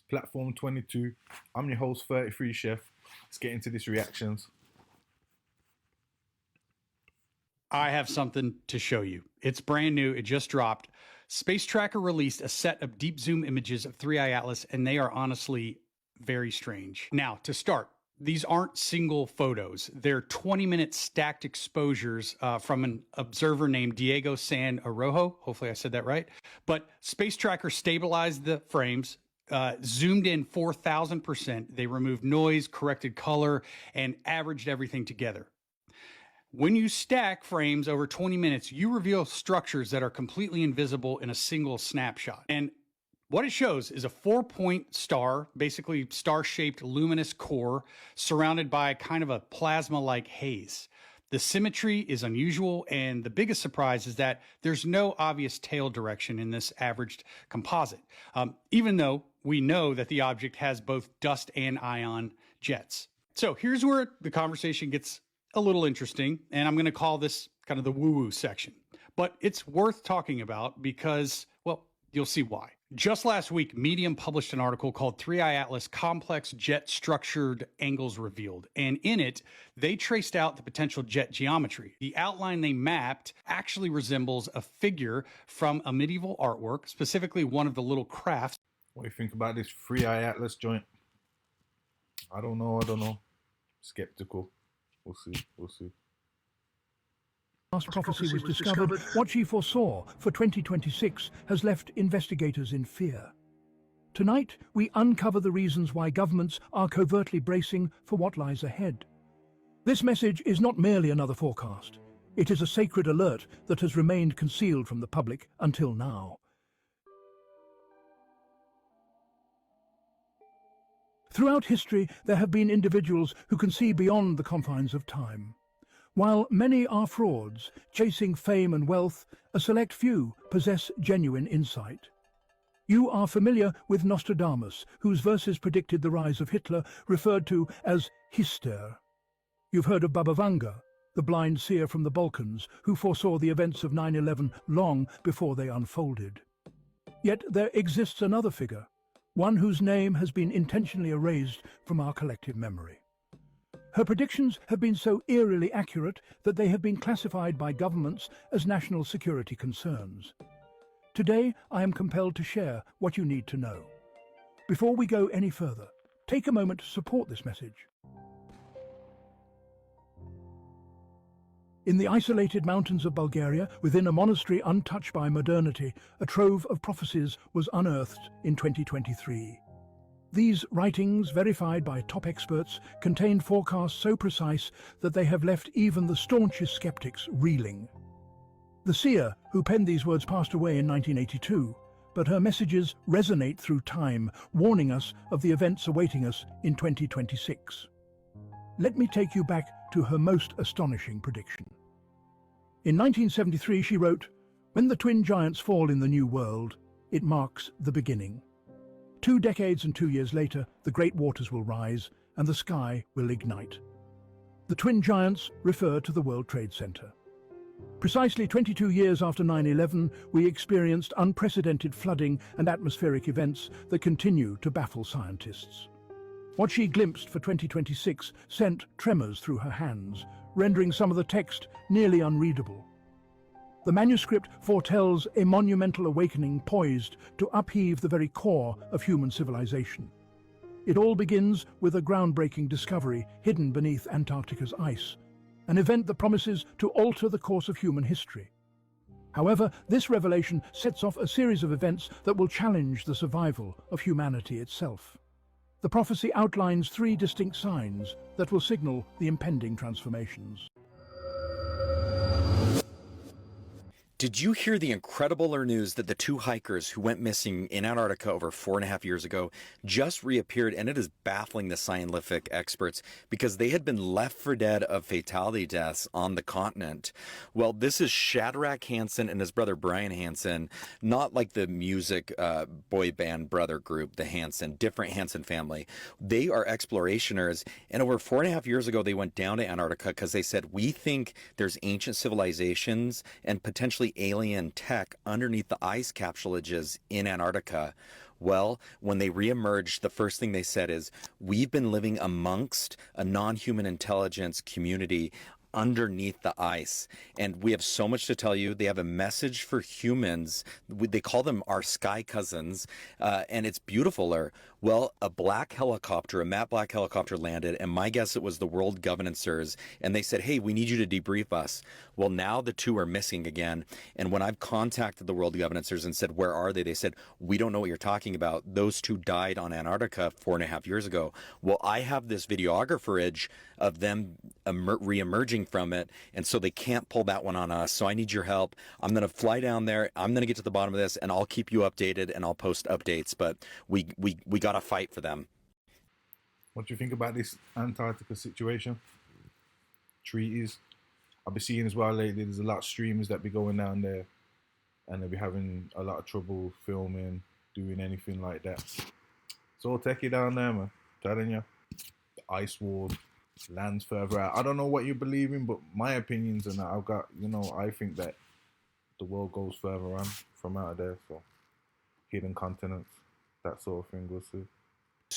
Platform 22. I'm your host, 33 Chef. Let's get into these reactions. I have something to show you. It's brand new. It just dropped. Space Tracker released a set of deep zoom images of 3i Atlas, and they are honestly very strange. Now, to start, these aren't single photos. They're 20-minute stacked exposures from an observer named Diego San Arrojo. Hopefully I said that right. But Space Tracker stabilized the frames, zoomed in 4,000%. They removed noise, corrected color, and averaged everything together. When you stack frames over 20 minutes, you reveal structures that are completely invisible in a single snapshot. And what it shows is a 4-point star, basically star-shaped luminous core surrounded by kind of a plasma-like haze. The symmetry is unusual, and the biggest surprise is that there's no obvious tail direction in this averaged composite, even though we know that the object has both dust and ion jets. So here's where the conversation gets a little interesting, and I'm going to call this kind of the woo-woo section. But it's worth talking about because, well, you'll see why. Just last week, Medium published an article called 3i Atlas Complex Jet Structured Angles Revealed. And in it, they traced out the potential jet geometry. The outline they mapped actually resembles a figure from a medieval artwork, specifically one of the little crafts. What do you think about this 3i Atlas joint? I don't know. Skeptical. We'll see. Last prophecy was discovered. What she foresaw for 2026 has left investigators in fear. Tonight, we uncover the reasons why governments are covertly bracing for what lies ahead. This message is not merely another forecast. It is a sacred alert that has remained concealed from the public until now. Throughout history, there have been individuals who can see beyond the confines of time. While many are frauds, chasing fame and wealth, a select few possess genuine insight. You are familiar with Nostradamus, whose verses predicted the rise of Hitler, referred to as Hyster. You've heard of Baba Vanga, the blind seer from the Balkans, who foresaw the events of 9/11 long before they unfolded. Yet there exists another figure, one whose name has been intentionally erased from our collective memory. Her predictions have been so eerily accurate that they have been classified by governments as national security concerns. Today, I am compelled to share what you need to know. Before we go any further, take a moment to support this message. In the isolated mountains of Bulgaria, within a monastery untouched by modernity, a trove of prophecies was unearthed in 2023. These writings, verified by top experts, contained forecasts so precise that they have left even the staunchest skeptics reeling. The seer who penned these words passed away in 1982, but her messages resonate through time, warning us of the events awaiting us in 2026. Let me take you back to her most astonishing prediction. In 1973, she wrote, "When the twin giants fall in the new world, it marks the beginning. 2 decades and 2 years later, the great waters will rise and the sky will ignite." The twin giants refer to the World Trade Center. Precisely 22 years after 9/11, we experienced unprecedented flooding and atmospheric events that continue to baffle scientists. What she glimpsed for 2026 sent tremors through her hands, rendering some of the text nearly unreadable. The manuscript foretells a monumental awakening poised to upheave the very core of human civilization. It all begins with a groundbreaking discovery hidden beneath Antarctica's ice, an event that promises to alter the course of human history. However, this revelation sets off a series of events that will challenge the survival of humanity itself. The prophecy outlines 3 distinct signs that will signal the impending transformations. Did you hear the incredible news that the 2 hikers who went missing in Antarctica over 4.5 years ago just reappeared? And it is baffling the scientific experts because they had been left for dead of fatality deaths on the continent. Well, this is Shadrach Hansen and his brother Brian Hansen, not like the music boy band brother group, the Hansen, different Hansen family. They are explorationers. And over 4.5 years ago, they went down to Antarctica because they said, we think there's ancient civilizations and potentially supposedly alien tech underneath the ice capsulages in Antarctica. Well, when they reemerged, the first thing they said is, we've been living amongst a non-human intelligence community underneath the ice, and we have so much to tell you. They have a message for humans. They call them our sky cousins, and it's beautiful there. Well, a black helicopter, a matte black helicopter landed, and my guess it was the World Governors, and they said, hey, we need you to debrief us. Well, now the two are missing again, and when I've contacted the World Governors and said, where are they? They said, we don't know what you're talking about. Those two died on Antarctica 4.5 years ago. Well, I have this videographerage of them re-emerging from it, and so they can't pull that one on us. So I need your help. I'm going to fly down there. I'm going to get to the bottom of this, and I'll keep you updated, and I'll post updates. But we got to fight for them. What do you think about this Antarctica situation? Treaties. I've been seeing as well lately, there's a lot of streamers that be going down there, and they'll be having a lot of trouble filming, doing anything like that. It's all techie down there, man. Telling you. The ice wall, lands further out. I don't know what you believe in, but my opinions and I've got, I think that the world goes further on from out of there. So, hidden continents, that sort of thing, we'll see.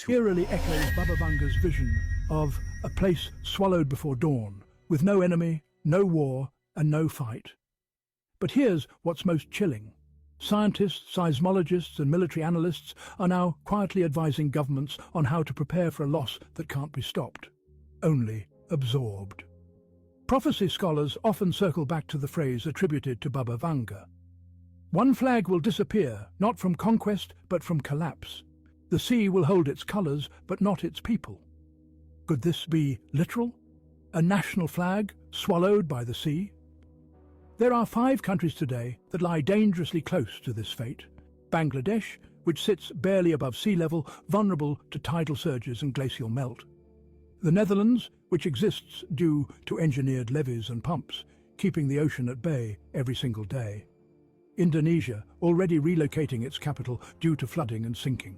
Eerily echoes Baba Vanga's vision of a place swallowed before dawn, with no enemy, no war, and no fight. But here's what's most chilling. Scientists, seismologists, and military analysts are now quietly advising governments on how to prepare for a loss that can't be stopped, only absorbed. Prophecy scholars often circle back to the phrase attributed to Baba Vanga. One flag will disappear, not from conquest, but from collapse. The sea will hold its colours, but not its people. Could this be literal? A national flag swallowed by the sea? There are 5 countries today that lie dangerously close to this fate. Bangladesh, which sits barely above sea level, vulnerable to tidal surges and glacial melt. The Netherlands, which exists due to engineered levees and pumps, keeping the ocean at bay every single day. Indonesia, already relocating its capital due to flooding and sinking.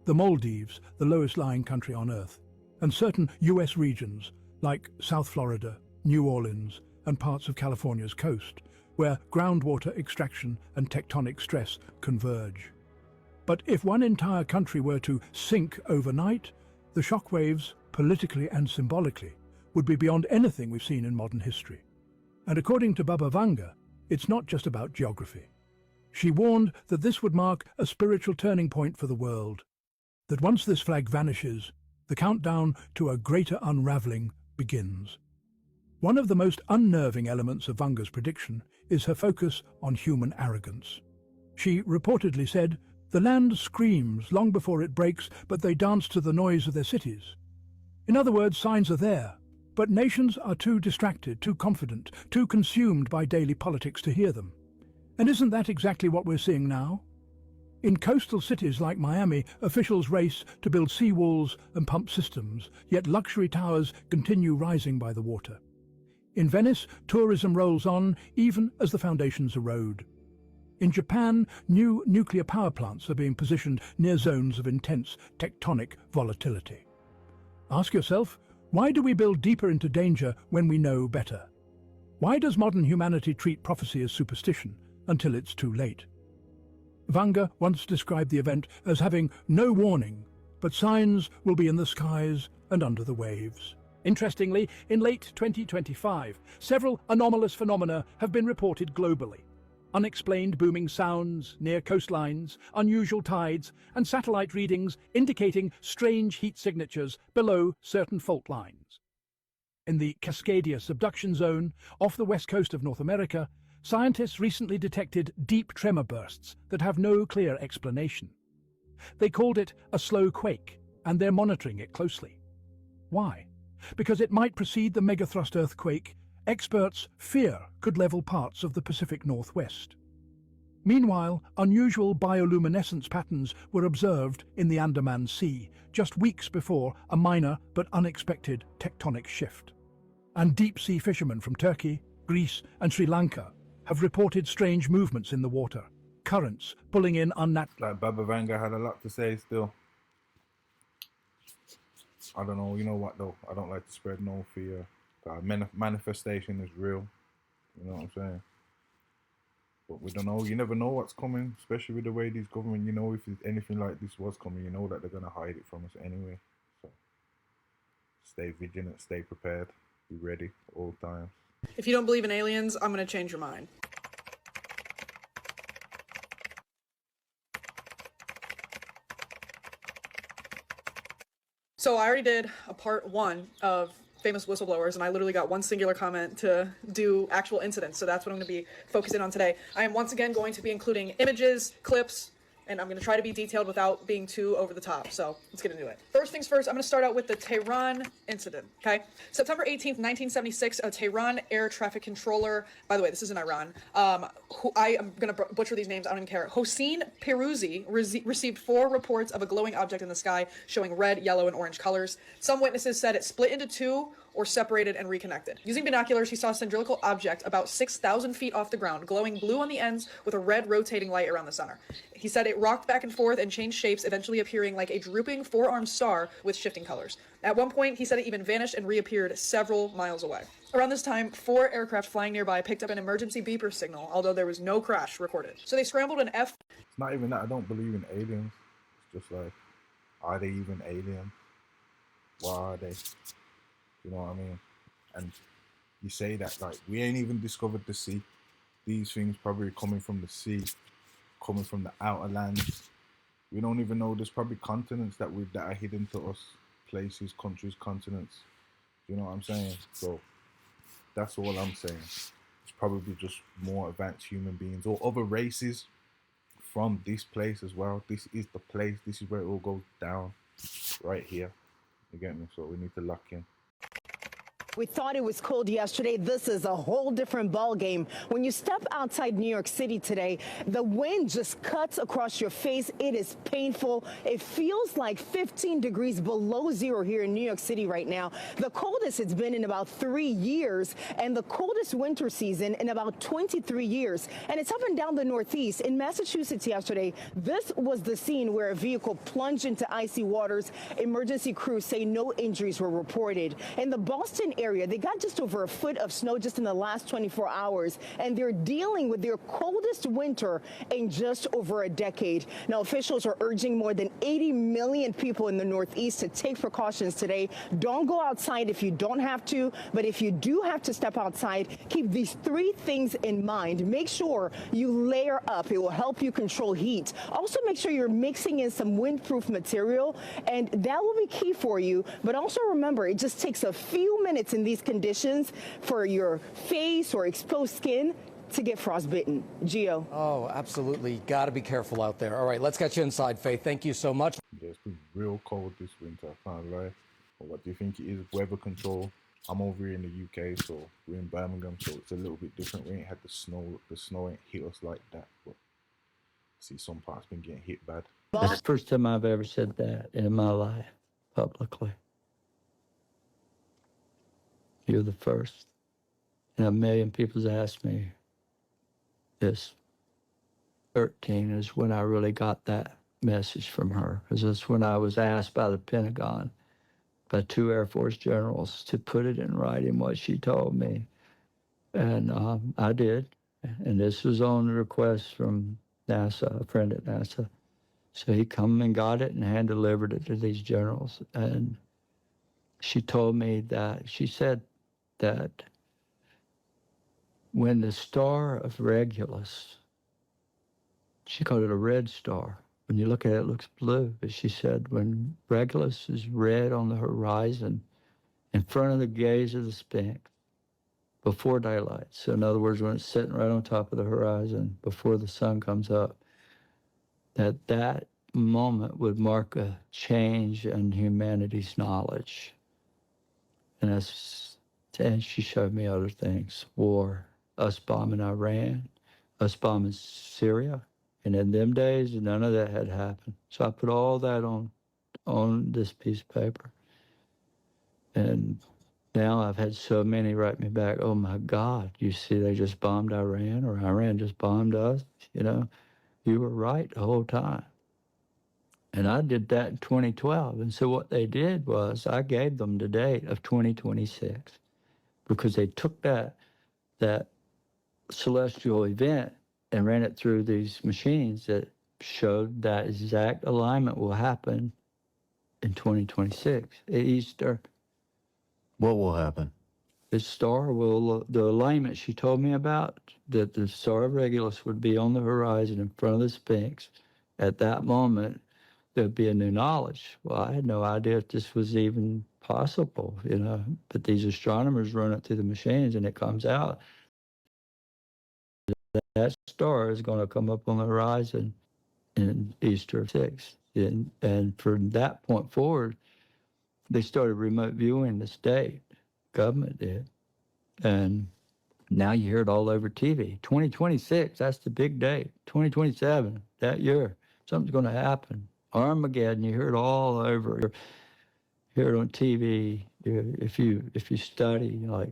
The Maldives, the lowest-lying country on Earth. And certain US regions, like South Florida, New Orleans, and parts of California's coast, where groundwater extraction and tectonic stress converge. But if one entire country were to sink overnight, the shockwaves, politically and symbolically, would be beyond anything we've seen in modern history. And according to Baba Vanga, it's not just about geography. She warned that this would mark a spiritual turning point for the world, that once this flag vanishes, the countdown to a greater unravelling begins. One of the most unnerving elements of Vanga's prediction is her focus on human arrogance. She reportedly said, "The land screams long before it breaks, but they dance to the noise of their cities." In other words, signs are there, but nations are too distracted, too confident, too consumed by daily politics to hear them. And isn't that exactly what we're seeing now? In coastal cities like Miami, officials race to build seawalls and pump systems, yet luxury towers continue rising by the water. In Venice, tourism rolls on even as the foundations erode. In Japan, new nuclear power plants are being positioned near zones of intense tectonic volatility. Ask yourself, why do we build deeper into danger when we know better? Why does modern humanity treat prophecy as superstition until it's too late? Vanga once described the event as having no warning, but signs will be in the skies and under the waves. Interestingly, in late 2025, several anomalous phenomena have been reported globally. Unexplained booming sounds near coastlines, unusual tides, and satellite readings indicating strange heat signatures below certain fault lines. In the Cascadia subduction zone, off the west coast of North America, scientists recently detected deep tremor bursts that have no clear explanation. They called it a slow quake, and they're monitoring it closely. Why? Because it might precede the megathrust earthquake experts fear could level parts of the Pacific Northwest. Meanwhile, unusual bioluminescence patterns were observed in the Andaman Sea just weeks before a minor but unexpected tectonic shift. And deep-sea fishermen from Turkey, Greece, and Sri Lanka have reported strange movements in the water, currents pulling in unnatural. Like Baba Vanga had a lot to say still. I don't know, you know what though? I don't like to spread no fear. Manifestation is real. You know what I'm saying? But we don't know. You never know what's coming, especially with the way these government. You know, if anything like this was coming, you know that they're gonna hide it from us anyway. So stay vigilant, stay prepared, be ready at all times. If you don't believe in aliens, I'm gonna change your mind. So I already did a part 1 of famous whistleblowers, and I literally got one singular comment to do actual incidents. So that's what I'm going to be focusing on today. I am once again going to be including images, clips, and I'm going to try to be detailed without being too over the top. So let's get into it. First things first, I'm going to start out with the Tehran incident, okay? September 18th, 1976, a Tehran air traffic controller, by the way, this is in Iran, who I am going to butcher these names, I don't even care. Hossein Peruzi received 4 reports of a glowing object in the sky showing red, yellow, and orange colors. Some witnesses said it split into 2 or separated and reconnected. Using binoculars, he saw a cylindrical object about 6,000 feet off the ground, glowing blue on the ends with a red rotating light around the center. He said it rocked back and forth and changed shapes, eventually appearing like a drooping 4-armed star with shifting colors. At one point, he said it even vanished and reappeared several miles away. Around this time, 4 aircraft flying nearby picked up an emergency beeper signal, although there was no crash recorded. So they scrambled an F. It's not even that I don't believe in aliens. It's just like, are they even aliens? Why are they? You know what I mean? And you say that, like, we ain't even discovered the sea. These things probably coming from the sea, coming from the outer lands. We don't even know there's probably continents that are hidden to us. Places, countries, continents. You know what I'm saying? So that's all I'm saying. It's probably just more advanced human beings or other races from this place as well. This is the place. This is where it all goes down. Right here. You get me? So we need to lock in. We thought it was cold yesterday. This is a whole different ball game. When you step outside New York City today, the wind just cuts across your face. It is painful. It feels like 15 degrees below zero here in New York City right now. The coldest it's been in about 3 years, and the coldest winter season in about 23 years. And it's up and down the Northeast. In Massachusetts yesterday, this was the scene where a vehicle plunged into icy waters. Emergency crews say no injuries were reported. In the Boston area, they got just over a foot of snow just in the last 24 hours, and they're dealing with their coldest winter in just over a decade. Now, officials are urging more than 80 million people in the Northeast to take precautions today. Don't go outside if you don't have to, but if you do have to step outside, keep these 3 things in mind. Make sure you layer up. It will help you control heat. Also, make sure you're mixing in some windproof material, and that will be key for you. But also remember, it just takes a few minutes in these conditions for your face or exposed skin to get frostbitten. Gio. Oh, absolutely. Got to be careful out there. All right, let's get you inside, Faith. Thank you so much. Yeah, it's been real cold this winter, I can't lie. But what do you think it is? Weather control. I'm over here in the UK, so we're in Birmingham, so it's a little bit different. We ain't had the snow. The snow ain't hit us like that, but I see some parts been getting hit bad. That's the first time I've ever said that in my life, publicly. You're the first. And a million people's asked me this. 13 is when I really got that message from her, because that's when I was asked by the Pentagon, by 2 Air Force generals, to put it in writing what she told me. And I did. And this was on the request from NASA, a friend at NASA. So he come and got it and hand-delivered it to these generals. And she told me that, she said that when the star of Regulus, she called it a red star. When you look at it, it looks blue. But she said when Regulus is red on the horizon, in front of the gaze of the Sphinx, before daylight. So in other words, when it's sitting right on top of the horizon, before the sun comes up, that moment would mark a change in humanity's knowledge. And she showed me other things. War, us bombing Iran, us bombing Syria. And in them days, none of that had happened. So I put all that on this piece of paper. And now I've had so many write me back, oh my God, you see they just bombed Iran, or Iran just bombed us. You know, you were right the whole time. And I did that in 2012. And so what they did was I gave them the date of 2026, because they took that celestial event and ran it through these machines that showed that exact alignment will happen in 2026 at Easter. What will happen? The star will, the alignment she told me about, that the star of Regulus would be on the horizon in front of the Sphinx. At that moment, there'd be a new knowledge. Well, I had no idea if this was even possible, you know, but these astronomers run it through the machines and it comes out. That star is going to come up on the horizon in Easter 6. And from that point forward, they started remote viewing the state. Government did. And now you hear it all over TV. 2026, that's the big date. 2027, that year, something's going to happen. Armageddon, you hear it all over. You hear it on TV. If you study, like,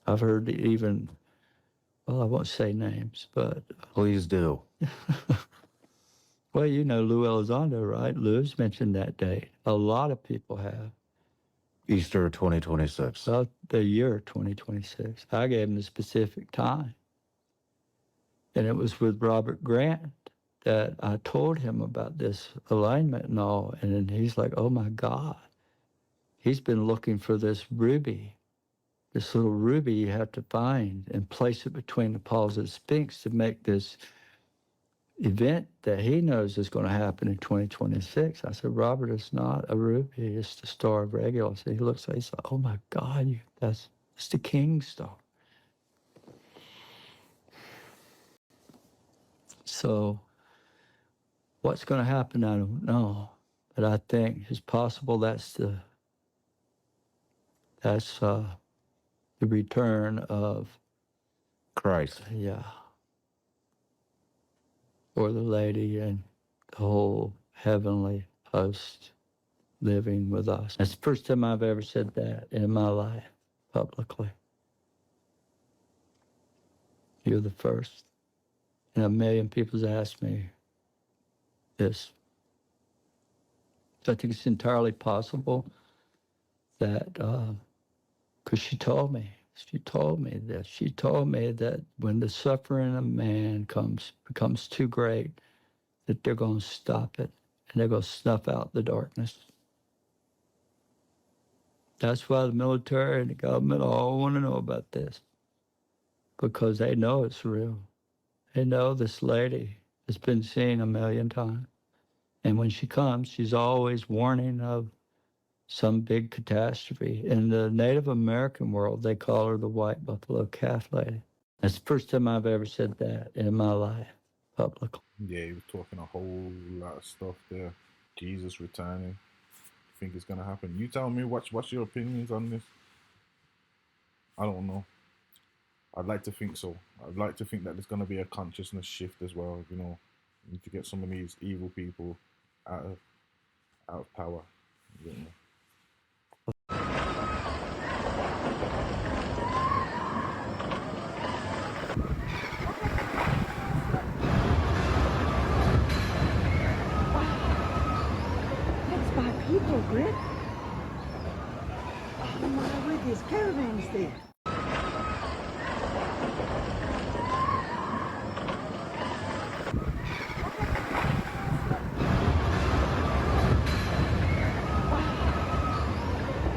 I've heard even, well, I won't say names, but. Please do. Well, you know Lou Elizondo, right? Lou's mentioned that date. A lot of people have. Easter 2026. Well, the year 2026. I gave him the specific time. And it was with Robert Grant that I told him about this alignment and all. And then he's like, oh my God. He's been looking for this ruby, this little ruby you have to find and place it between the paws of the Sphinx to make this event that he knows is going to happen in 2026. I said, Robert, it's not a ruby, it's the star of Regulus. And he looks like, he's like, oh my God, that's the king star. So what's going to happen, I don't know. But I think it's possible that's the return of Christ. Yeah. Or the lady and the whole heavenly host living with us. That's the first time I've ever said that in my life publicly. You're the first. And 1 million people's asked me this. So I think it's entirely possible that, because she told me that when the suffering of man becomes too great, that they're going to stop it and they're going to snuff out the darkness. That's why the military and the government all want to know about this, because they know it's real. They know this lady has been seen 1 million times. And when she comes, she's always warning of some big catastrophe. In the Native American world, they call her the White Buffalo Calf Lady. That's the first time I've ever said that in my life publicly. Yeah, he was talking a whole lot of stuff there. Jesus returning. You think it's going to happen? You tell me, what's your opinions on this? I don't know. I'd like to think so. I'd like to think that there's going to be a consciousness shift as well, you know. You need to get some of these evil people out of power. You know. People, Grit. Oh my, with these caravans there.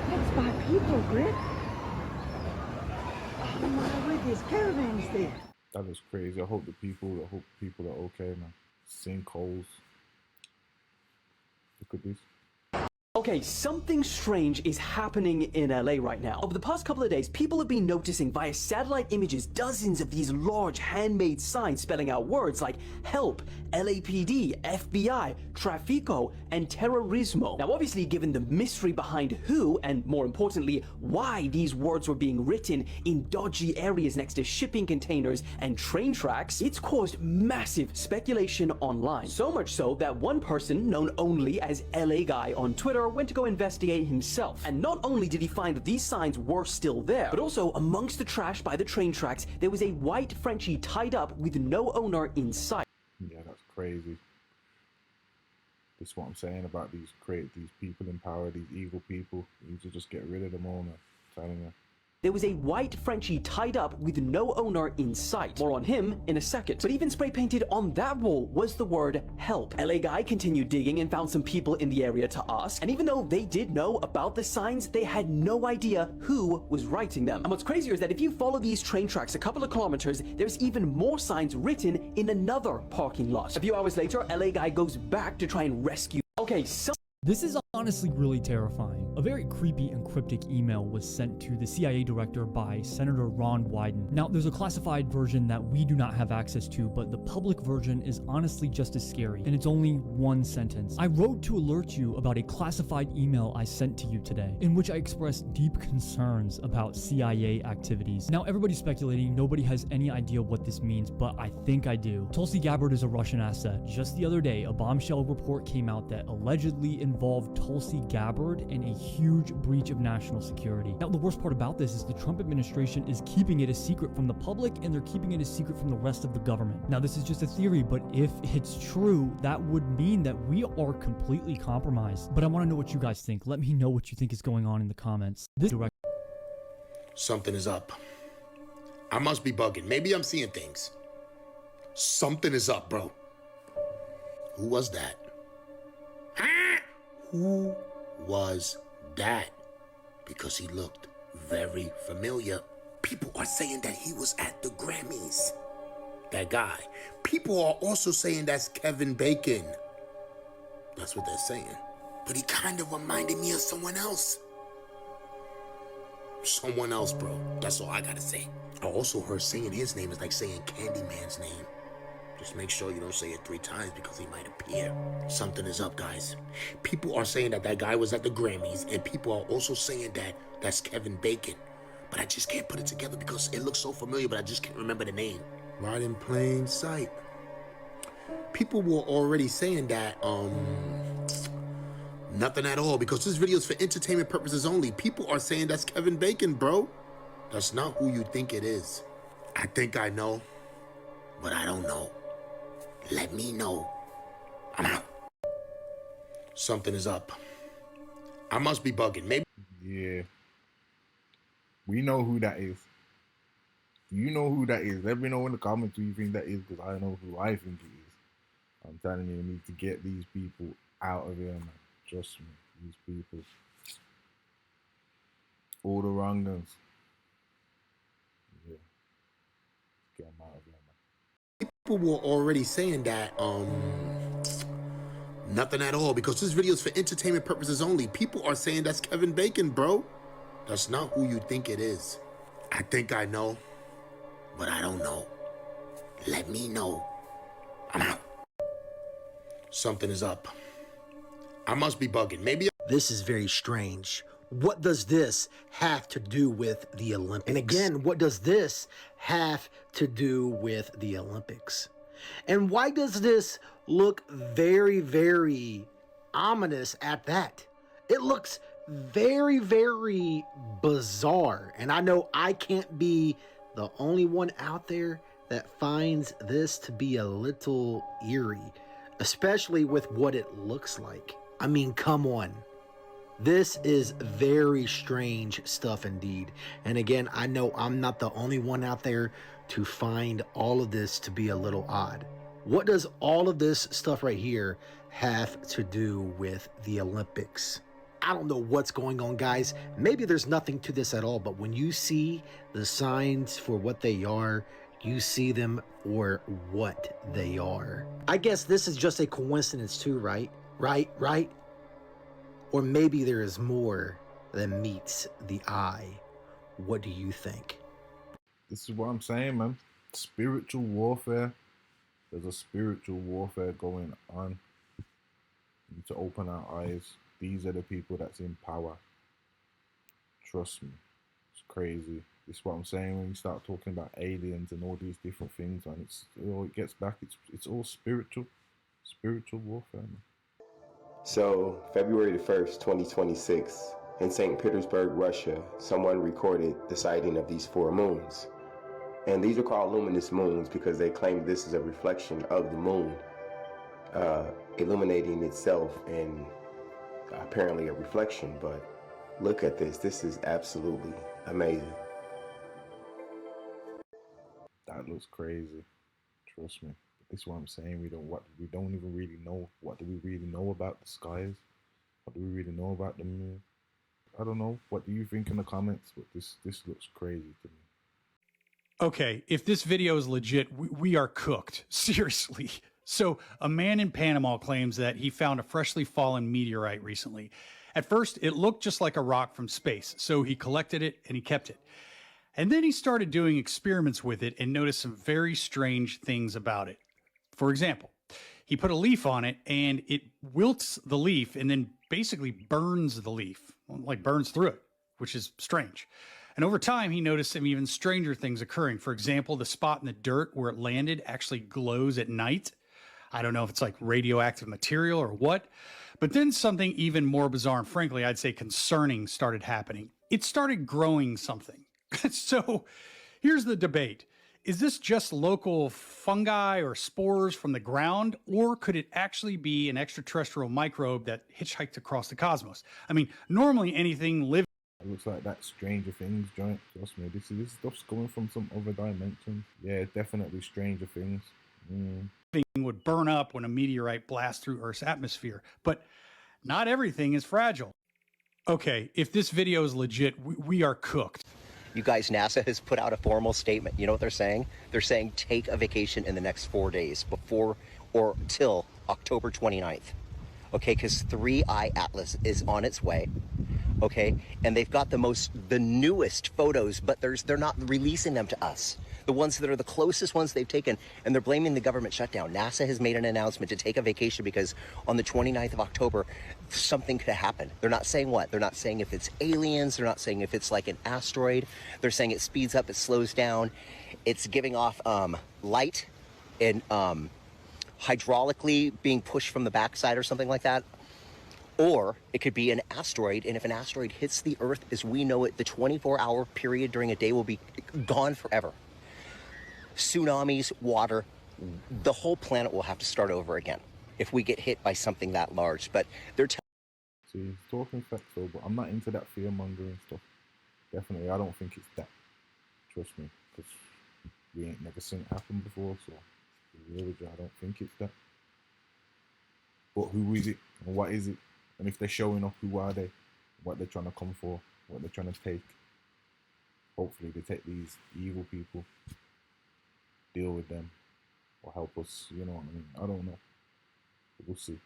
That's my people, Grit. Oh my, with these caravans there. That was crazy. I hope people are okay, man. Sinkholes. Look at this. Okay, something strange is happening in LA right now. Over the past couple of days, people have been noticing via satellite images dozens of these large handmade signs spelling out words like help, LAPD, FBI, Trafico, and terrorismo. Now, obviously, given the mystery behind who, and more importantly, why these words were being written in dodgy areas next to shipping containers and train tracks, it's caused massive speculation online. So much so that one person, known only as LA Guy on Twitter, went to go investigate himself. And not only did he find that these signs were still there, but also amongst the trash by the train tracks, there was a white Frenchie tied up with no owner in sight. Yeah, that's crazy. This is what I'm saying about these people in power, these evil people. You need to just get rid of them all, man. I'm telling you. There was a white Frenchie tied up with no owner in sight. More on him in a second. But even spray painted on that wall was the word help. LA Guy continued digging and found some people in the area to ask. And even though they did know about the signs, they had no idea who was writing them. And what's crazier is that if you follow these train tracks a couple of kilometers, there's even more signs written in another parking lot. A few hours later, LA Guy goes back to try and rescue. Okay, so this is honestly really terrifying. A very creepy and cryptic email was sent to the CIA director by Senator Ron Wyden. Now, there's a classified version that we do not have access to, but the public version is honestly just as scary, and it's only one sentence. I wrote to alert you about a classified email I sent to you today, in which I expressed deep concerns about CIA activities. Now, everybody's speculating, nobody has any idea what this means, but I think I do. Tulsi Gabbard is a Russian asset. Just the other day, a bombshell report came out that allegedly involved Tulsi Gabbard in a huge breach of national security. Now, the worst part about this is the Trump administration is keeping it a secret from the public, and they're keeping it a secret from the rest of the government. Now, this is just a theory, but if it's true, that would mean that we are completely compromised. But I want to know what you guys think. Let me know what you think is going on in the comments. Something is up. I must be bugging. Maybe I'm seeing things. Something is up, bro. Who was that? Who was that? Because he looked very familiar. People are saying that he was at the Grammys. That guy. People are also saying that's Kevin Bacon. That's what they're saying. But he kind of reminded me of someone else. Someone else, bro. That's all I gotta say. I also heard saying his name is like saying Candyman's name. Just make sure you don't say it 3 times because he might appear. Something is up, guys. People are saying that that guy was at the Grammys, and people are also saying that that's Kevin Bacon. But I just can't put it together because it looks so familiar, but I just can't remember the name. Right in plain sight. People were already saying that, nothing at all, because this video is for entertainment purposes only. People are saying that's Kevin Bacon, bro. That's not who you think it is. I think I know, but I don't know. Let me know. I'm out. Something is up. I must be bugging. Maybe. Yeah. We know who that is. You know who that is. Let me know in the comments who you think that is, because I know who I think it is. I'm telling you, we need to get these people out of here, man. Trust me. These people. All the wrong ones. Yeah. Get them out of here, man. People were already saying that, nothing at all, because this video is for entertainment purposes only. People are saying that's Kevin Bacon, bro. That's not who you think it is. I think I know, but I don't know. Let me know. I'm out. Something is up. I must be bugging. Maybe. This is very strange. What does this have to do with the Olympics? And again, what does this have to do with the Olympics? And why does this look very, very ominous at that? It looks very, very bizarre. And I know I can't be the only one out there that finds this to be a little eerie, especially with what it looks like. I mean, come on. This is very strange stuff indeed. And again, I know I'm not the only one out there to find all of this to be a little odd. What does all of this stuff right here have to do with the Olympics? I don't know what's going on, guys. Maybe there's nothing to this at all, but when you see the signs for what they are, you see them for what they are. I guess this is just a coincidence too, right? Right? Or maybe there is more than meets the eye. What do you think? This is what I'm saying, man. Spiritual warfare. There's a spiritual warfare going on. We need to open our eyes. These are the people that's in power. Trust me. It's crazy. This is what I'm saying when you start talking about aliens and all these different things, and it gets back. It's all spiritual warfare, man. So, February the 1st, 2026, in St. Petersburg, Russia, someone recorded the sighting of these 4 moons. And these are called luminous moons because they claim this is a reflection of the moon illuminating itself and apparently a reflection. But look at this. This is absolutely amazing. That looks crazy. Trust me. This is what I'm saying. We don't even really know. What do we really know about the skies? What do we really know about the moon? I don't know. What do you think in the comments? But this looks crazy to me. Okay, if this video is legit, we are cooked. Seriously. So, a man in Panama claims that he found a freshly fallen meteorite recently. At first, it looked just like a rock from space, so he collected it and he kept it. And then he started doing experiments with it and noticed some very strange things about it. For example, he put a leaf on it and it wilts the leaf and then basically burns the leaf, like burns through it, which is strange. And over time, he noticed some even stranger things occurring. For example, the spot in the dirt where it landed actually glows at night. I don't know if it's like radioactive material or what, but then something even more bizarre and frankly, I'd say concerning started happening. It started growing something. So here's the debate. Is this just local fungi or spores from the ground, or could it actually be an extraterrestrial microbe that hitchhiked across the cosmos? I mean, normally anything living. It looks like that Stranger Things joint. Trust me, this stuff's coming from some other dimension. Yeah, definitely Stranger Things. Would burn up when a meteorite blasts through Earth's atmosphere, but not everything is fragile. Okay, if this video is legit, we are cooked. You guys, NASA has put out a formal statement. You know what they're saying? They're saying take a vacation in the next 4 days before or till October 29th. Okay, because 3I Atlas is on its way. Okay, and they've got the newest photos, but they're not releasing them to us. The ones that are the closest ones they've taken, and they're blaming the government shutdown. NASA has made an announcement to take a vacation because on the 29th of October, something could happen. They're not saying what. They're not saying if it's aliens. They're not saying if it's like an asteroid. They're saying it speeds up, it slows down. It's giving off light and hydraulically being pushed from the backside or something like that. Or it could be an asteroid, and if an asteroid hits the Earth as we know it, the 24-hour period during a day will be gone forever. Tsunamis, water, the whole planet will have to start over again if we get hit by something that large. But they're See, he's talking facts though, but I'm not into that fear-mongering stuff. Definitely, I don't think it's that. Trust me, because we ain't never seen it happen before, so really, I don't think it's that. But who is it, and what is it? And if they're showing up, who are they? What they're trying to come for? What they're trying to take? Hopefully they take these evil people, deal with them, or help us, you know what I mean? I don't know. We'll see.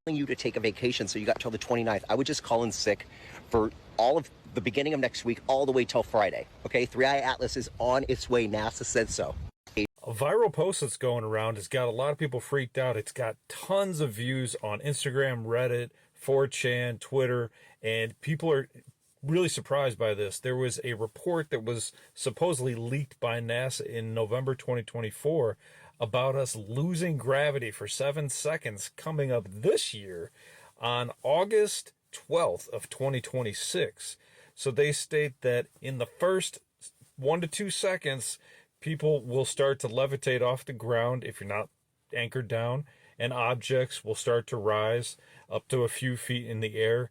telling you to take a vacation, so you got till the 29th. I would just call in sick for all of the beginning of next week, all the way till Friday. Okay, 3i Atlas is on its way. NASA said so. A viral post that's going around has got a lot of people freaked out. It's got tons of views on Instagram, Reddit, 4chan, Twitter, and people are really surprised by this. There was a report that was supposedly leaked by NASA in November 2024 about us losing gravity for 7 seconds coming up this year on August 12th of 2026. So they state that in the first 1 to 2 seconds, people will start to levitate off the ground if you're not anchored down, and objects will start to rise up to a few feet in the air.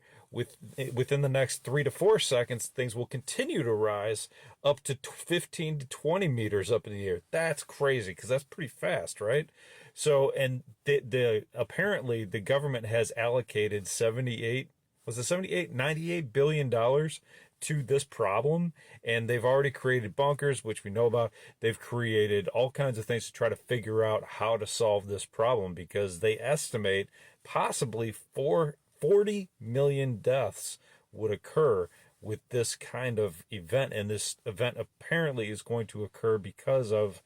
Within the next 3 to 4 seconds, things will continue to rise up to 15 to 20 meters up in the air. That's crazy, because that's pretty fast, right? So, and apparently the government has allocated $98 billion to this problem, and they've already created bunkers, which we know about. They've created all kinds of things to try to figure out how to solve this problem, because they estimate possibly 40 million deaths would occur with this kind of event, and this event apparently is going to occur because of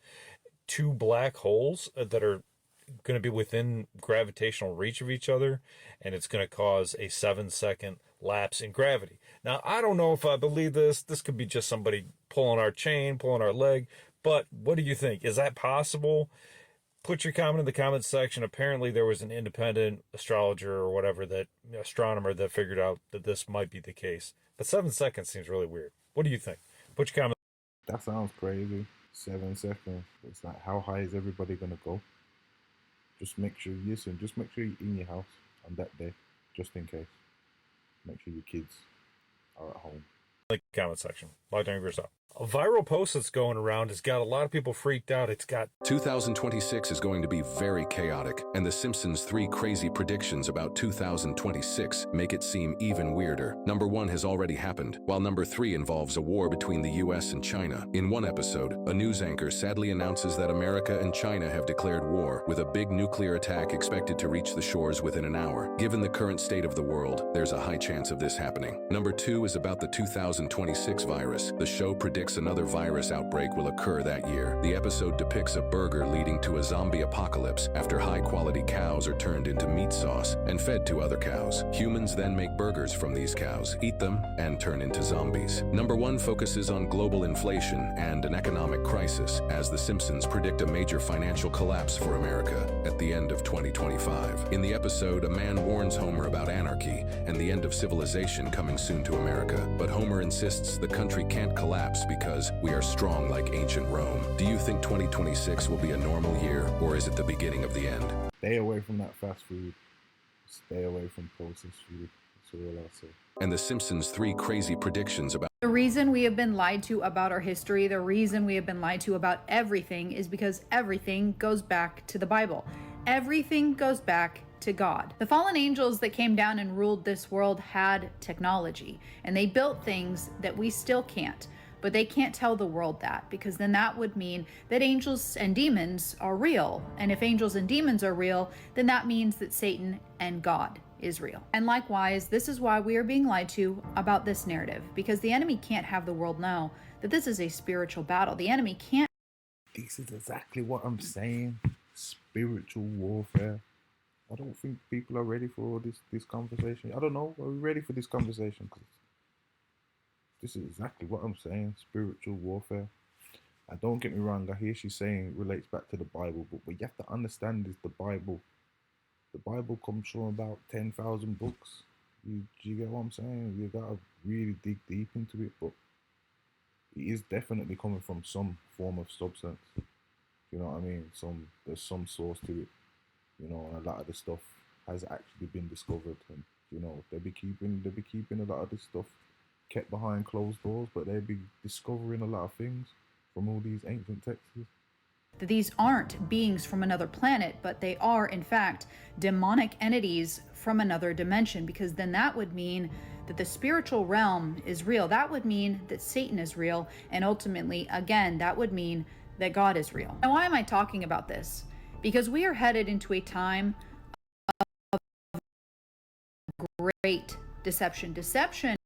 2 black holes that are going to be within gravitational reach of each other, and it's going to cause a 7-second lapse in gravity. Now, I don't know if I believe this. This could be just somebody pulling our chain, pulling our leg, but what do you think? Is that possible? Put your comment in the comments section. Apparently there was an independent astrologer or whatever, astronomer that figured out that this might be the case. But 7 seconds seems really weird. What do you think? Put your comment. That sounds crazy. 7 seconds. It's like, how high is everybody going to go? Just make sure you're in your house on that day, just in case. Make sure your kids are at home. Like comment section. Lockdown Grizz out. A viral post that's going around has got a lot of people freaked out. It's got 2026 is going to be very chaotic, and The Simpsons' 3 crazy predictions about 2026 make it seem even weirder. Number 1 has already happened, while number 3 involves a war between the US and China. In one episode, a news anchor sadly announces that America and China have declared war, with a big nuclear attack expected to reach the shores within an hour. Given the current state of the world, there's a high chance of this happening. Number 2 is about the 2026 virus. The show predicts another virus outbreak will occur that year. The episode depicts a burger leading to a zombie apocalypse after high-quality cows are turned into meat sauce and fed to other cows. Humans then make burgers from these cows, eat them, and turn into zombies. Number 1 focuses on global inflation and an economic crisis, as The Simpsons predict a major financial collapse for America at the end of 2025. In the episode, a man warns Homer about anarchy and the end of civilization coming soon to America, but Homer insists the country can't collapse because we are strong like ancient Rome. Do you think 2026 will be a normal year, or is it the beginning of the end? Stay away from that fast food. Stay away from processed food. That's all I'll say. And The Simpsons' 3 crazy predictions about The reason we have been lied to about our history, the reason we have been lied to about everything is because everything goes back to the Bible. Everything goes back to God. The fallen angels that came down and ruled this world had technology, and they built things that we still can't. But they can't tell the world that, because then that would mean that angels and demons are real. And if angels and demons are real, then that means that Satan and God is real. And likewise, this is why we are being lied to about this narrative, because the enemy can't have the world know that this is a spiritual battle. The enemy can't. This is exactly what I'm saying. Spiritual warfare. I don't think people are ready for this conversation. I don't know. Are we ready for this conversation? 'Cause this is exactly what I'm saying. Spiritual warfare. And don't get me wrong. I hear she's saying it relates back to the Bible, but what you have to understand is the Bible. The Bible comes from about 10,000 books. You get what I'm saying? You gotta really dig deep into it, but it is definitely coming from some form of substance. You know what I mean? There's some source to it. You know, and a lot of the stuff has actually been discovered, and you know they'll be keeping a lot of this stuff kept behind closed doors, but they'll be discovering a lot of things from all these ancient texts. That these aren't beings from another planet, but they are, in fact, demonic entities from another dimension, because then that would mean that the spiritual realm is real. That would mean that Satan is real, and ultimately, again, that would mean that God is real. Now, why am I talking about this? Because we are headed into a time of great deception. Deception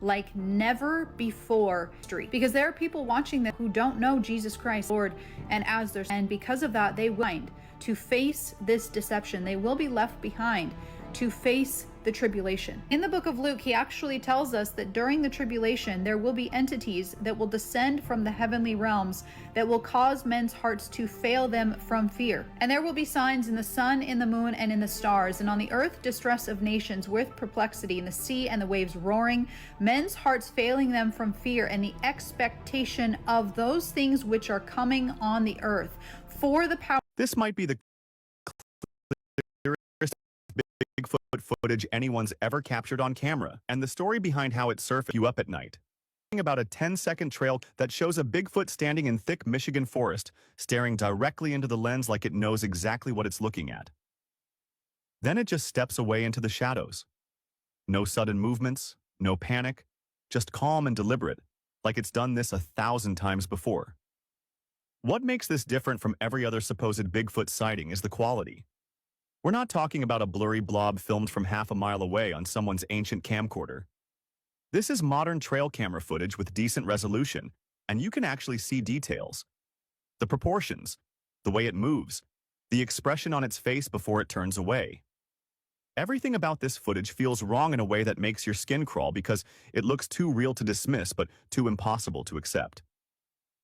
like never before street, because there are people watching that who don't know Jesus Christ Lord and as their, and because of that they will find to face this deception. They will be left behind to face the tribulation. In the book of Luke, he actually tells us that during the tribulation there will be entities that will descend from the heavenly realms that will cause men's hearts to fail them from fear. And there will be signs in the sun, in the moon, and in the stars, and on the earth distress of nations with perplexity, in the sea and the waves roaring, men's hearts failing them from fear and the expectation of those things which are coming on the earth. For the power. This might be the clearest Bigfoot footage anyone's ever captured on camera, and the story behind how it surfaced you up at night. About a 10-second trail that shows a Bigfoot standing in thick Michigan forest, staring directly into the lens like it knows exactly what it's looking at. Then it just steps away into the shadows. No sudden movements, no panic, just calm and deliberate, like it's done this 1,000 times before. What makes this different from every other supposed Bigfoot sighting is the quality. We're not talking about a blurry blob filmed from half a mile away on someone's ancient camcorder. This is modern trail camera footage with decent resolution, and you can actually see details. The proportions, the way it moves, the expression on its face before it turns away. Everything about this footage feels wrong in a way that makes your skin crawl because it looks too real to dismiss but too impossible to accept.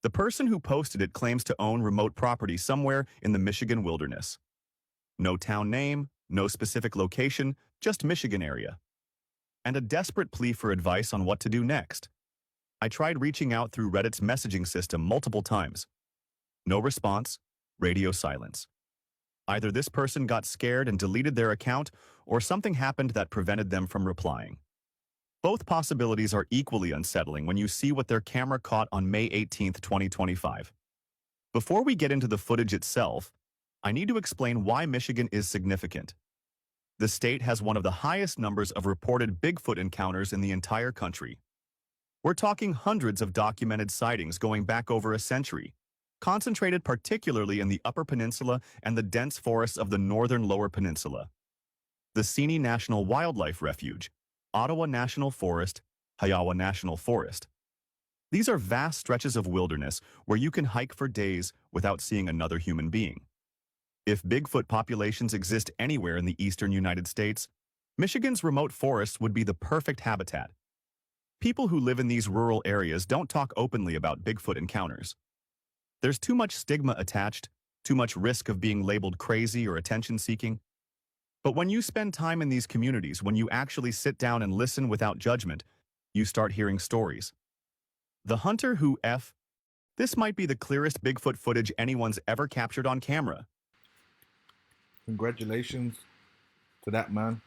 The person who posted it claims to own remote property somewhere in the Michigan wilderness. No town name, no specific location, just Michigan area. And a desperate plea for advice on what to do next. I tried reaching out through Reddit's messaging system multiple times. No response, radio silence. Either this person got scared and deleted their account, or something happened that prevented them from replying. Both possibilities are equally unsettling when you see what their camera caught on May 18, 2025. Before we get into the footage itself, I need to explain why Michigan is significant. The state has one of the highest numbers of reported Bigfoot encounters in the entire country. We're talking hundreds of documented sightings going back over a century, concentrated particularly in the Upper Peninsula and the dense forests of the northern Lower Peninsula. The Seney National Wildlife Refuge, Ottawa National Forest, Kiowa National Forest. These are vast stretches of wilderness where you can hike for days without seeing another human being. If Bigfoot populations exist anywhere in the eastern United States, Michigan's remote forests would be the perfect habitat. People who live in these rural areas don't talk openly about Bigfoot encounters. There's too much stigma attached, too much risk of being labeled crazy or attention-seeking. But when you spend time in these communities, when you actually sit down and listen without judgment, you start hearing stories. The hunter who this might be the clearest Bigfoot footage anyone's ever captured on camera. Congratulations to that man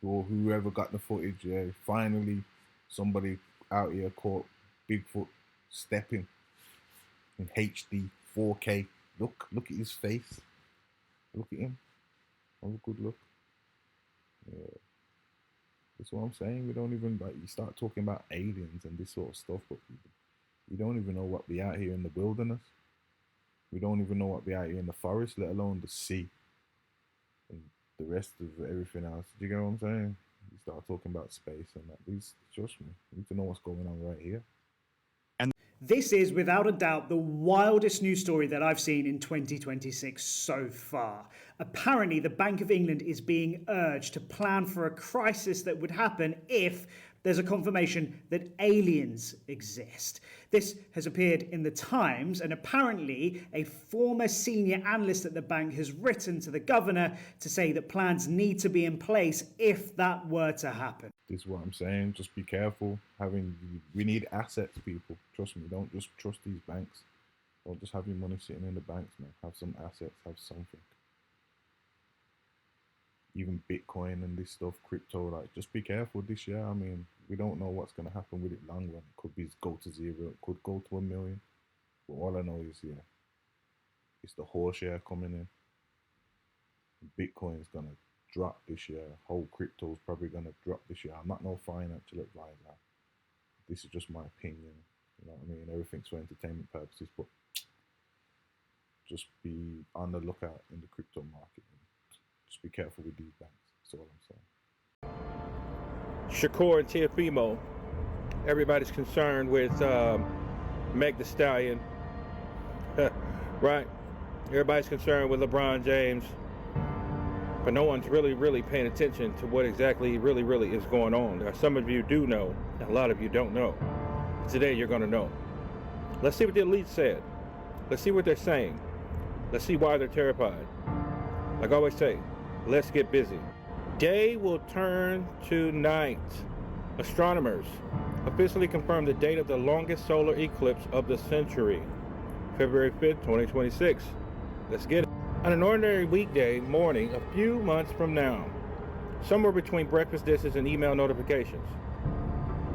or whoever got the footage. Yeah, finally somebody out here caught Bigfoot stepping in HD 4K. Look at his face. Look at him. Have a good look. Yeah. That's what I'm saying. We don't even, like, you start talking about aliens and this sort of stuff, but we don't even know what be out here in the wilderness. We don't even know what be out here in the forest, let alone the sea and the rest of everything else. Do you get what I'm saying? You start talking about space and that. These, trust me, you need to know what's going on right here. This is, without a doubt, the wildest news story that I've seen in 2026 so far. Apparently, the Bank of England is being urged to plan for a crisis that would happen if there's a confirmation that aliens exist. This has appeared in the Times, and apparently a former senior analyst at the bank has written to the governor to say that plans need to be in place if that were to happen. This is what I'm saying. Just be careful. We need assets, people. Trust me. Don't just trust these banks. Don't just have your money sitting in the banks, man. Have some assets. Have something. Even Bitcoin and this stuff, crypto, like, just be careful this year. I mean, we don't know what's going to happen with it long run. It could be go to zero. It could go to 1 million. But all I know is, yeah, it's the whole share coming in. Bitcoin's going to drop this year. Whole crypto's probably going to drop this year. I'm not no financial advisor. This is just my opinion. You know what I mean? Everything's for entertainment purposes, but just be on the lookout in the crypto market. Just be careful with these banks. That's all I'm saying. Shakur and Teofimo, everybody's concerned with Meg Thee Stallion, right? Everybody's concerned with LeBron James, but no one's really paying attention to what exactly really is going on. Now, some of you do know, and a lot of you don't know. Today you're going to know. Let's see what the elite said. Let's see what they're saying. Let's see why they're terrified. Like I always say, let's get busy. Day will turn to night. Astronomers officially confirmed the date of the longest solar eclipse of the century, February 5th, 2026. Let's get it. On an ordinary weekday morning, a few months from now, somewhere between breakfast dishes and email notifications,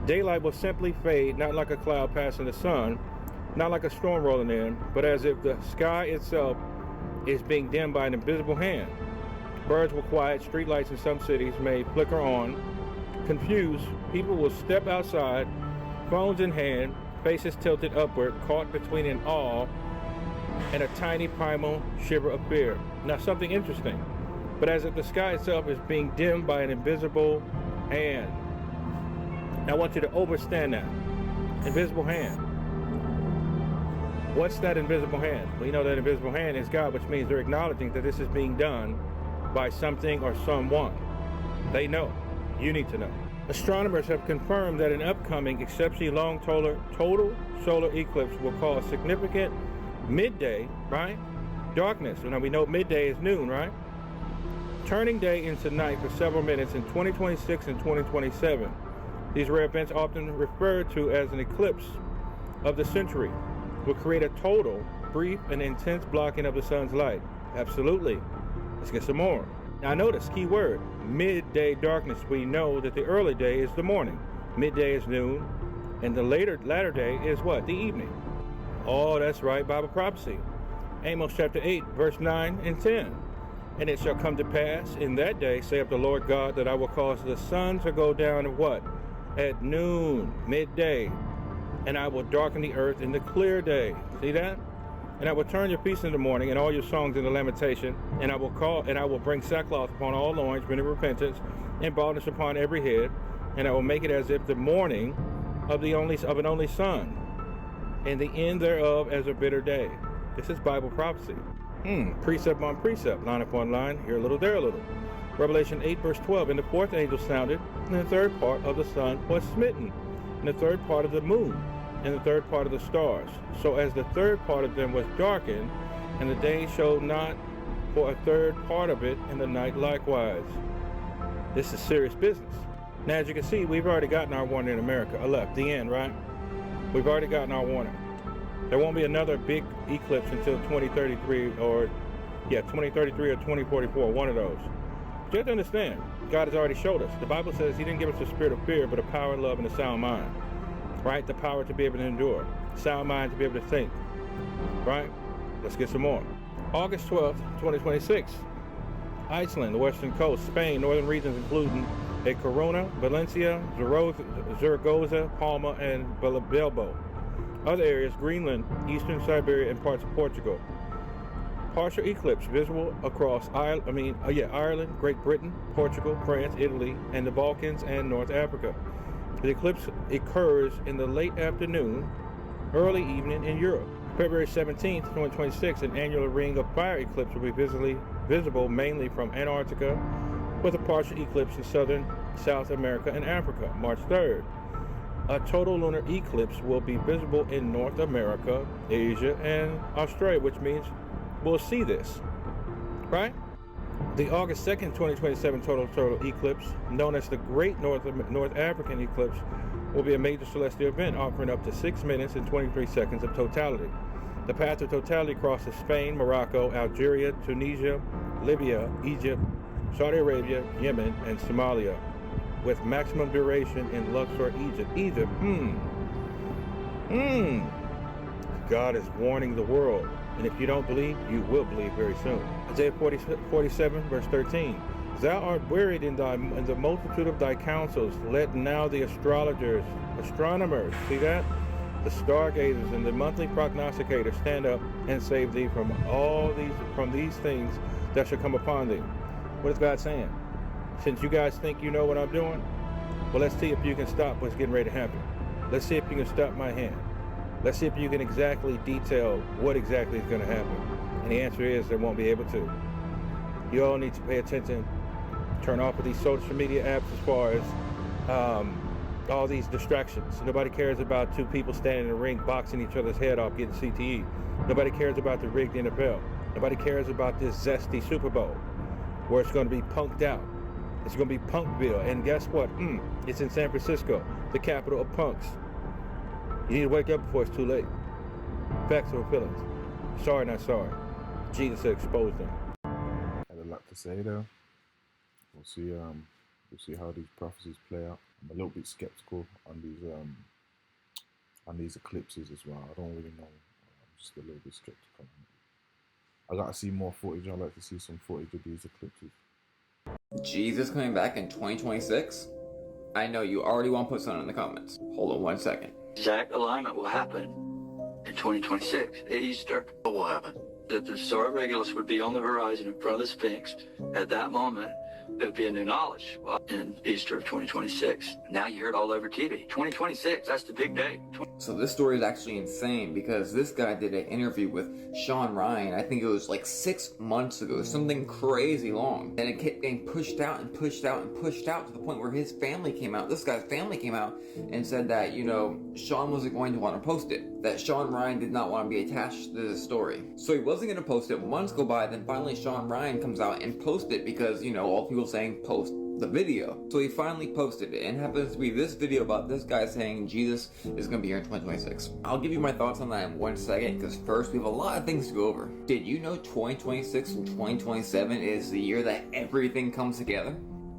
daylight will simply fade, not like a cloud passing the sun, not like a storm rolling in, but as if the sky itself is being dimmed by an invisible hand. Birds will quiet, streetlights in some cities may flicker on. Confused, people will step outside, phones in hand, faces tilted upward, caught between an awe and a tiny primal shiver of fear. Now, something interesting, but as if the sky itself is being dimmed by an invisible hand. Now, I want you to understand that. Invisible hand. What's that invisible hand? We know that invisible hand is God, which means they're acknowledging that this is being done by something or someone. They know. You need to know. Astronomers have confirmed that an upcoming exceptionally long total solar eclipse will cause significant midday, right? Darkness. Now we know midday is noon, right? Turning day into night for several minutes in 2026 and 2027. These rare events, often referred to as an eclipse of the century, will create a total, brief, and intense blocking of the sun's light. Absolutely. Let's get some more. Now notice, key word, midday darkness. We know that the early day is the morning. midday is noon, and the latter day is what? The evening. Oh, that's right, Bible prophecy. Amos chapter 8, verse 9 and 10. And it shall come to pass in that day, saith the Lord God, that I will cause the sun to go down at what? At noon, midday. And I will darken the earth in the clear day. See that? And I will turn your peace in the morning, and all your songs into lamentation. And I will bring sackcloth upon all loins, meaning repentance, and baldness upon every head. And I will make it as if the morning of an only son, and the end thereof as a bitter day. This is Bible prophecy. Precept on precept, line upon line, here a little, there a little. Revelation 8, verse 12. And the fourth angel sounded, and the third part of the sun was smitten, and the third part of the moon, and the third part of the stars. So as the third part of them was darkened, and the day showed not for a third part of it, and the night likewise. This is serious business. Now, as you can see, we've already gotten our warning in America. Elect, the end, right? We've already gotten our warning. There won't be another big eclipse until 2033 or 2044, one of those. Just understand, God has already showed us. The Bible says he didn't give us a spirit of fear, but a power, love, and a sound mind. Right? The power to be able to endure. Sound mind to be able to think. Right? Let's get some more. August 12th, 2026. Iceland, the western coast, Spain, northern regions including a Corona, Valencia, Zaragoza, Palma, and Bilbao. Other areas, Greenland, eastern Siberia, and parts of Portugal. Partial eclipse visible across Ireland, Great Britain, Portugal, France, Italy, and the Balkans and North Africa. The eclipse occurs in the late afternoon, early evening in Europe. February 17th, 2026, an annular ring of fire eclipse will be visible mainly from Antarctica, with a partial eclipse in southern South America and Africa. March 3rd. A total lunar eclipse will be visible in North America, Asia, and Australia, which means we'll see this, right? The August 2nd, 2027 total eclipse, known as the Great North African Eclipse, will be a major celestial event offering up to 6 minutes and 23 seconds of totality. The path of totality crosses Spain, Morocco, Algeria, Tunisia, Libya, Egypt, Saudi Arabia, Yemen, and Somalia, with maximum duration in Luxor, Egypt. God is warning the world, and if you don't believe, you will believe very soon. Isaiah 47, verse 13. Thou art wearied in the multitude of thy counsels. Let now the astrologers, astronomers, see that? The stargazers and the monthly prognosticators stand up and save thee from these things that shall come upon thee. What is God saying? Since you guys think you know what I'm doing, well, let's see if you can stop what's getting ready to happen. Let's see if you can stop my hand. Let's see if you can exactly detail what exactly is going to happen. And the answer is they won't be able to. You all need to pay attention. Turn off of these social media apps as far as all these distractions. Nobody cares about two people standing in the ring boxing each other's head off getting CTE. Nobody cares about the rigged NFL. Nobody cares about this zesty Super Bowl where it's going to be punked out. It's going to be Punkville. And guess what? It's in San Francisco, the capital of punks. You need to wake up before it's too late. Facts or feelings. Sorry, not sorry. Jesus exposed them. Had a lot to say though. We'll see how these prophecies play out. I'm a little bit skeptical on these eclipses as well. I don't really know. I'm just a little bit skeptical. I gotta see more footage. I'd like to see some footage of these eclipses. Jesus coming back in 2026? I know you already want to put something in the comments. Hold on 1 second. Exact alignment will happen in 2026 at Easter. What will happen? That the Star of Regulus would be on the horizon in front of the Sphinx. At that moment, it would be a new knowledge in Easter of 2026. Now you hear it all over TV. 2026, that's the big day. So this story is actually insane because this guy did an interview with Sean Ryan. I think it was like 6 months ago, something crazy long. And it kept getting pushed out and pushed out and pushed out to the point where his family came out. This guy's family came out and said that, Sean wasn't going to want to post it. That Sean Ryan did not want to be attached to this story. So he wasn't going to post it. Months go by, then finally Sean Ryan comes out and posts it because, all people saying post the video. So he finally posted it, and it happens to be this video about this guy saying Jesus is going to be here in 2026. I'll give you my thoughts on that in 1 second, because first we have a lot of things to go over. Did you know 2026 and 2027 is the year that everything comes together?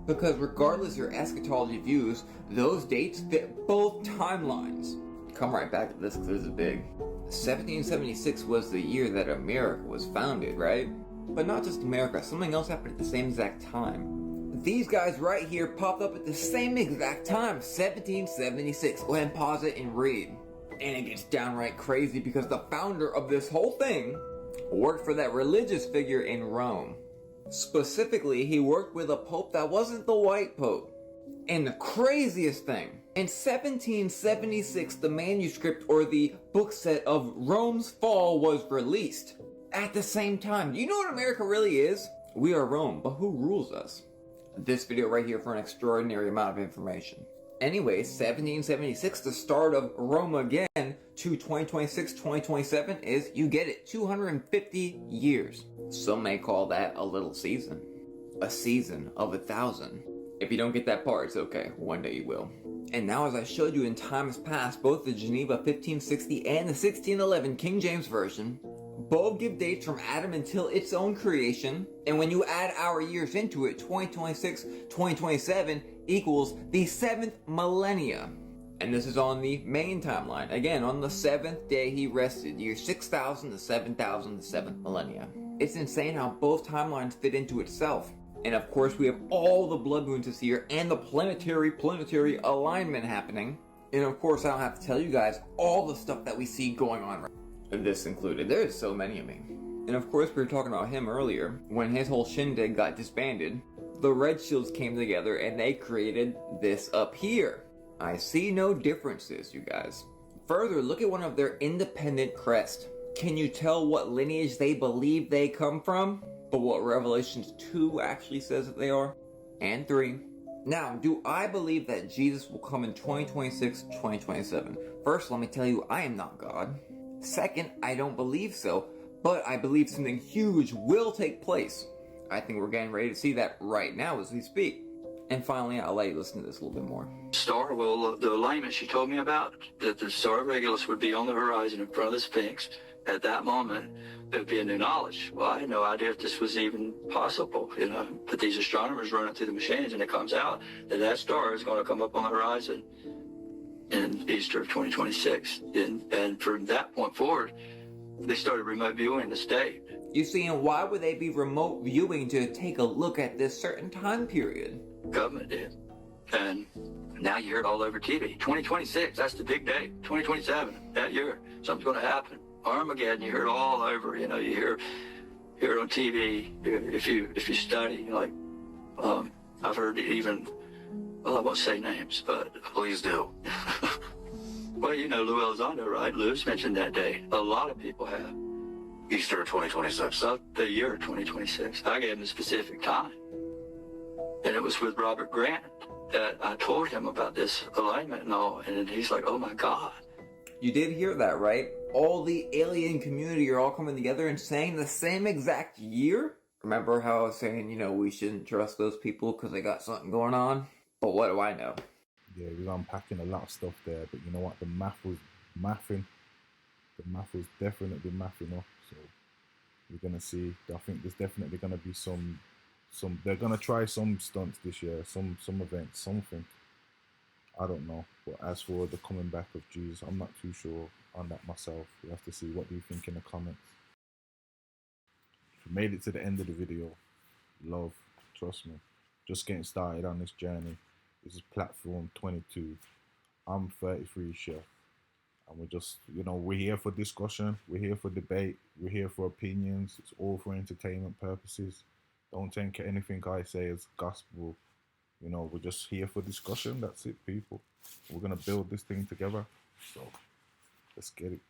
Because regardless of your eschatology views, those dates fit both timelines. Come right back to this because this is big. 1776 was the year that America was founded, right? But not just America, something else happened at the same exact time. These guys right here popped up at the same exact time, 1776. Go ahead and pause it and read. And it gets downright crazy because the founder of this whole thing worked for that religious figure in Rome. Specifically, he worked with a pope that wasn't the white pope. And the craziest thing, in 1776, the manuscript or the book set of Rome's Fall was released. At the same time, you know what America really is? We are Rome, but who rules us? This video right here for an extraordinary amount of information. Anyway, 1776, the start of Rome again, to 2026, 2027 is, you get it, 250 years. Some may call that a little season. A season of 1,000. If you don't get that part, it's okay. One day you will. And now, as I showed you in times past, both the Geneva 1560 and the 1611 King James Version both give dates from Adam until its own creation. And when you add our years into it, 2026, 2027 equals the 7th millennia. And this is on the main timeline. Again, on the 7th day he rested, year 6,000 to 7,000, the 7th millennia. It's insane how both timelines fit into itself. And of course, we have all the blood moons this year and the planetary alignment happening. And of course, I don't have to tell you guys all the stuff that we see going on right now. This included. There's so many of me. And of course, we were talking about him earlier. When his whole shindig got disbanded, the Red Shields came together and they created this up here. I see no differences, you guys. Further, look at one of their independent crests. Can you tell what lineage they believe they come from? But what Revelations 2 actually says that they are? And 3. Now, do I believe that Jesus will come in 2026, 2027? First, let me tell you, I am not God. Second, I don't believe so, but I believe something huge will take place. I think we're getting ready to see that right now as we speak. And finally, I'll let you listen to this a little bit more. Star, well, the alignment she told me about, that the Star of Regulus would be on the horizon in front of the Sphinx. At that moment, there would be a new knowledge. Well, I had no idea if this was even possible, you know. But these astronomers run it through the machines, and it comes out that that star is going to come up on the horizon in Easter of 2026. And from that point forward, they started remote viewing the state. You see, and why would they be remote viewing to take a look at this certain time period? Government did. And now you hear it all over TV. 2026, that's the big day. 2027, that year, something's going to happen. Armageddon, you hear it all over. You know, you hear it on TV. If you study, like, I've heard even, well, I won't say names, but please do. Well, you know Lou Elizondo, right? Lou's mentioned that day. A lot of people have. Easter 2026. The year 2026. I gave him a specific time. And it was with Robert Grant that I told him about this alignment and all. And he's like, oh my God. You did hear that, right? All the alien community are all coming together and saying the same exact year? Remember how I was saying, you know, we shouldn't trust those people because they got something going on? But what do I know? Yeah, we was unpacking a lot of stuff there, but you know what? The math was mathing. The math was definitely mathing up. So we're gonna see. I think there's definitely gonna be some. They're gonna try some stunts this year. Some events, something. I don't know. But as for the coming back of Jesus, I'm not too sure on that myself. We have to see. What do you think in the comments? If you made it to the end of the video, love, trust me. Just getting started on this journey. This is platform 22. I'm 33 Chef. And we're just, you know, we're here for discussion. We're here for debate. We're here for opinions. It's all for entertainment purposes. Don't take anything I say as gospel. You know, we're just here for discussion. That's it, people. We're going to build this thing together. So, let's get it.